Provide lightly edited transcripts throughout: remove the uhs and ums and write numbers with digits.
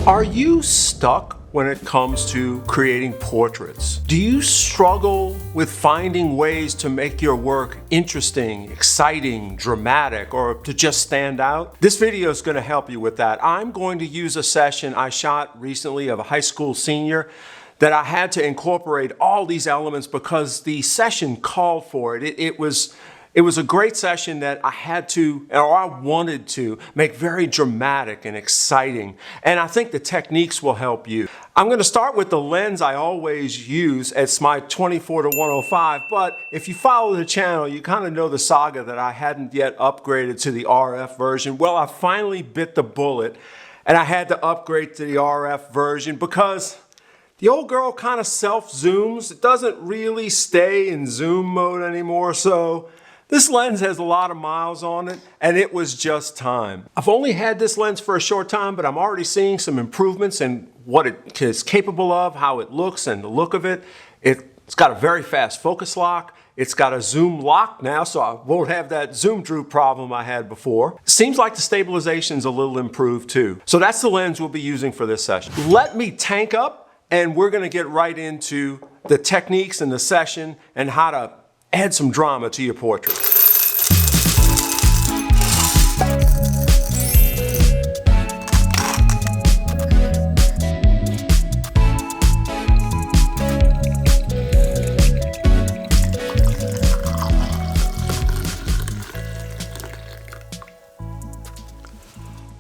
Are you stuck when it comes to creating portraits? Do you struggle with finding ways to make your work interesting, exciting, dramatic, or to just stand out? This video is going to help you with that. I'm going to use a session I shot recently of a high school senior that I had to incorporate all these elements because the session called for it. It was a great session that I had to, or I wanted to, make very dramatic and exciting. And I think the techniques will help you. I'm going to start with the lens I always use. It's my 24-105, but if you follow the channel, you kind of know the saga that I hadn't yet upgraded to the RF version. Well, I finally bit the bullet, and I had to upgrade to the RF version because the old girl kind of self-zooms. It doesn't really stay in zoom mode anymore, so this lens has a lot of miles on it, and it was just time. I've only had this lens for a short time, but I'm already seeing some improvements in what it is capable of, how it looks, and the look of it. It's got a very fast focus lock. It's got a zoom lock now, so I won't have that zoom droop problem I had before. Seems like the stabilization's a little improved too. So that's the lens we'll be using for this session. Let me tank up, and we're gonna get right into the techniques in the session and how to add some drama to your portrait.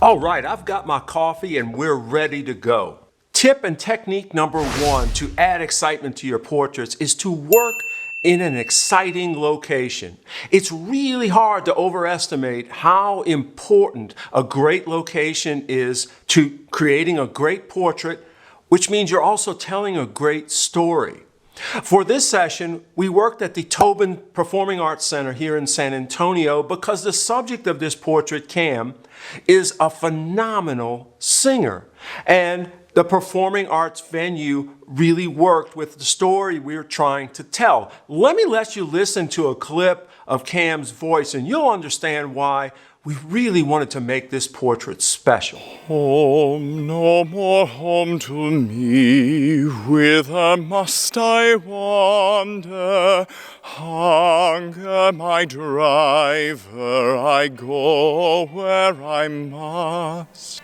All right, I've got my coffee and we're ready to go. Tip and technique number one to add excitement to your portraits is to work in an exciting location. It's really hard to overestimate how important a great location is to creating a great portrait, which means you're also telling a great story. For this session, we worked at the Tobin Performing Arts Center here in San Antonio because the subject of this portrait, Cam, is a phenomenal singer. And the performing arts venue really worked with the story we were trying to tell. Let me let you listen to a clip of Cam's voice and you'll understand why we really wanted to make this portrait special. Home, no more home to me, whither must I wander? Hunger, my driver, I go where I must.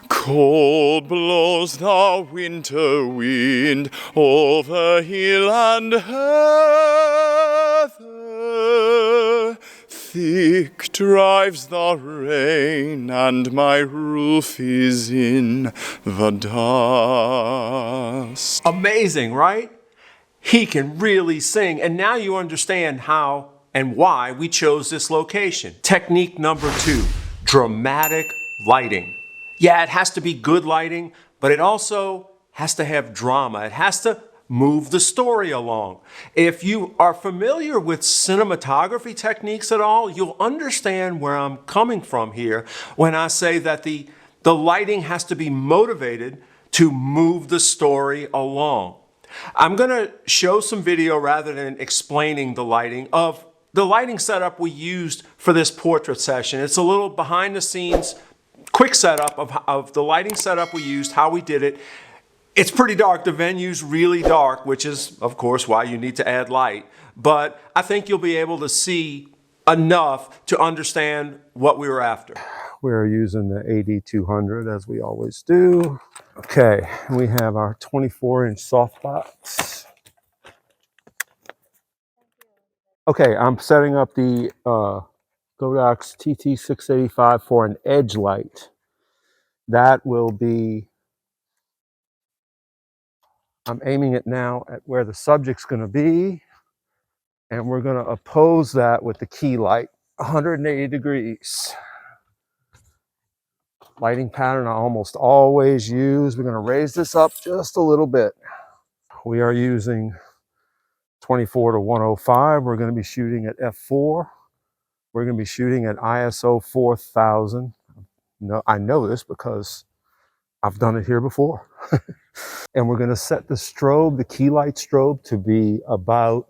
Cold blows the winter wind over hill and heather. Thick drives the rain and my roof is in the dust. Amazing, right? He can really sing. And now you understand how and why we chose this location. Technique number two, dramatic lighting. Yeah, it has to be good lighting, but it also has to have drama. It has to move the story along. If you are familiar with cinematography techniques at all, you'll understand where I'm coming from here when I say that the lighting has to be motivated to move the story along. I'm gonna show some video rather than explaining the lighting of the lighting setup we used for this portrait session. It's a little behind the scenes quick setup of the lighting setup we used, how we did it. It's pretty dark. The venue's really dark, which is, of course, why you need to add light. But I think you'll be able to see enough to understand what we were after. We're using the AD200 as we always do. Okay, we have our 24-inch softbox. Okay, I'm setting up the Godox TT685 for an edge light. That will be, I'm aiming it now at where the subject's going to be, and we're going to oppose that with the key light, 180 degrees. Lighting pattern I almost always use. We're going to raise this up just a little bit. We are using 24-105. We're going to be shooting at f4. We're going to be shooting at ISO 4000. No, I know this because I've done it here before. And we're going to set the strobe, the key light strobe, to be about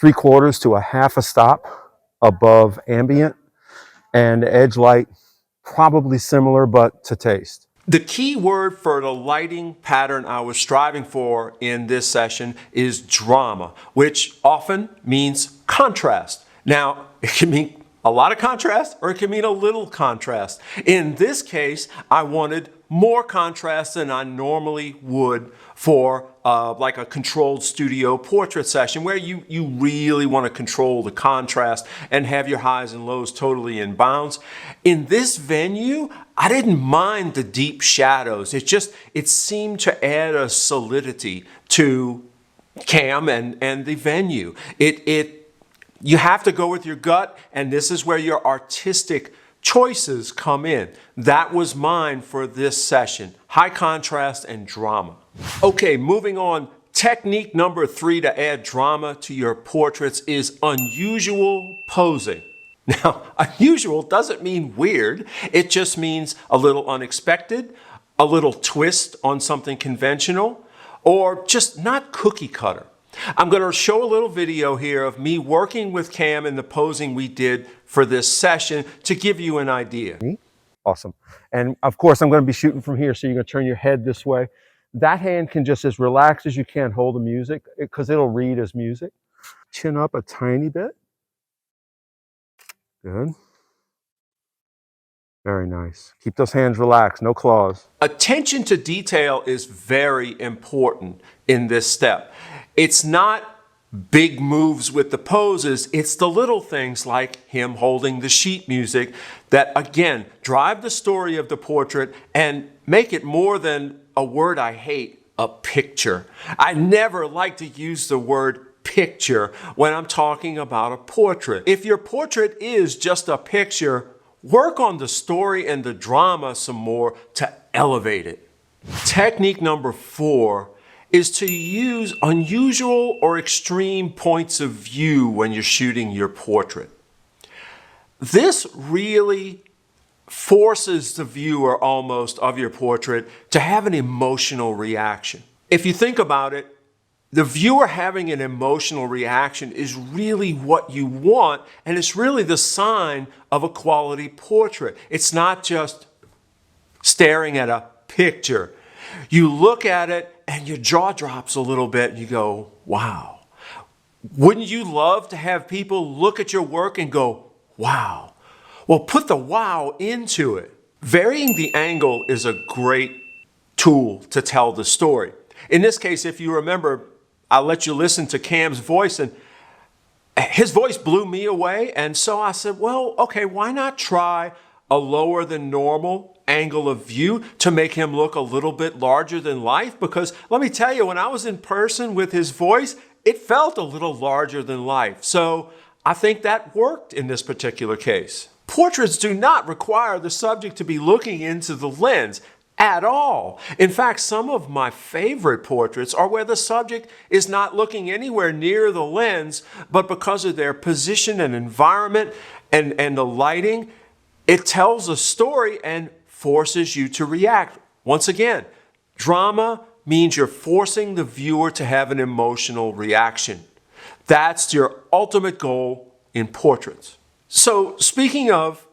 3/4 to a half a stop above ambient, and edge light probably similar but to taste. The key word for the lighting pattern I was striving for in this session is drama, which often means contrast. Now, it can mean a lot of contrast or it can mean a little contrast. In this case, I wanted more contrast than I normally would for like a controlled studio portrait session where you really want to control the contrast and have your highs and lows totally in bounds. In this venue, I didn't mind the deep shadows. It seemed to add a solidity to Cam and the venue. You have to go with your gut, and this is where your artistic choices come in. That was mine for this session. High contrast and drama. Okay, moving on. Technique number 3 to add drama to your portraits is unusual posing. Now, unusual doesn't mean weird. It just means a little unexpected, a little twist on something conventional, or just not cookie cutter. I'm going to show a little video here of me working with Cam in the posing we did for this session to give you an idea. Awesome. And of course, I'm going to be shooting from here, so you're going to turn your head this way. That hand can just, as relaxed as you can, hold the music because it'll read as music. Chin up a tiny bit. Good. Very nice. Keep those hands relaxed, no claws. Attention to detail is very important in this step. It's not big moves with the poses, it's the little things like him holding the sheet music that, again, drive the story of the portrait and make it more than a word I hate, a picture. I never like to use the word picture when I'm talking about a portrait. If your portrait is just a picture, work on the story and the drama some more to elevate it. Technique number 4 is to use unusual or extreme points of view when you're shooting your portrait. This really forces the viewer almost of your portrait to have an emotional reaction. If you think about it, the viewer having an emotional reaction is really what you want, and it's really the sign of a quality portrait. It's not just staring at a picture. You look at it and your jaw drops a little bit and you go, wow. Wouldn't you love to have people look at your work and go, wow? Well, put the wow into it. Varying the angle is a great tool to tell the story. In this case, if you remember, I'll let you listen to Cam's voice, and his voice blew me away. And so I said, well, okay, why not try a lower than normal angle of view to make him look a little bit larger than life? Because let me tell you, when I was in person with his voice, it felt a little larger than life. So I think that worked in this particular case. Portraits do not require the subject to be looking into the lens at all. In fact, some of my favorite portraits are where the subject is not looking anywhere near the lens, but because of their position and environment and the lighting, it tells a story and forces you to react. Once again, drama means you're forcing the viewer to have an emotional reaction. That's your ultimate goal in portraits. So speaking of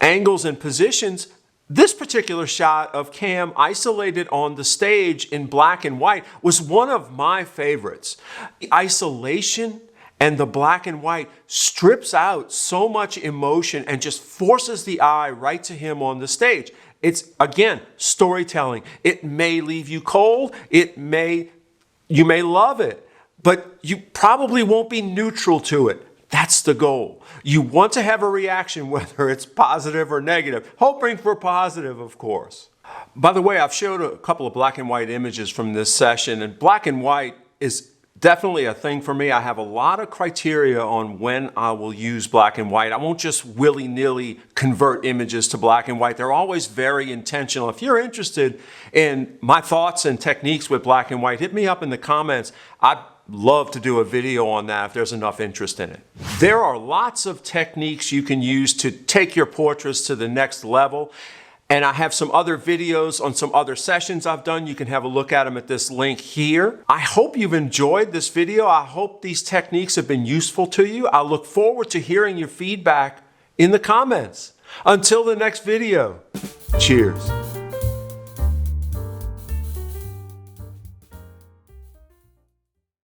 angles and positions, this particular shot of Cam isolated on the stage in black and white was one of my favorites. The isolation and the black and white strips out so much emotion and just forces the eye right to him on the stage. It's, again, storytelling. It may leave you cold. You may love it, but you probably won't be neutral to it. That's the goal. You want to have a reaction, whether it's positive or negative. Hoping for positive, of course. By the way, I've showed a couple of black and white images from this session, and black and white is definitely a thing for me. I have a lot of criteria on when I will use black and white. I won't just willy-nilly convert images to black and white. They're always very intentional. If you're interested in my thoughts and techniques with black and white, hit me up in the comments. I'd love to do a video on that if there's enough interest in it. There are lots of techniques you can use to take your portraits to the next level. And I have some other videos on some other sessions I've done. You can have a look at them at this link here. I hope you've enjoyed this video. I hope these techniques have been useful to you. I look forward to hearing your feedback in the comments. Until the next video, cheers.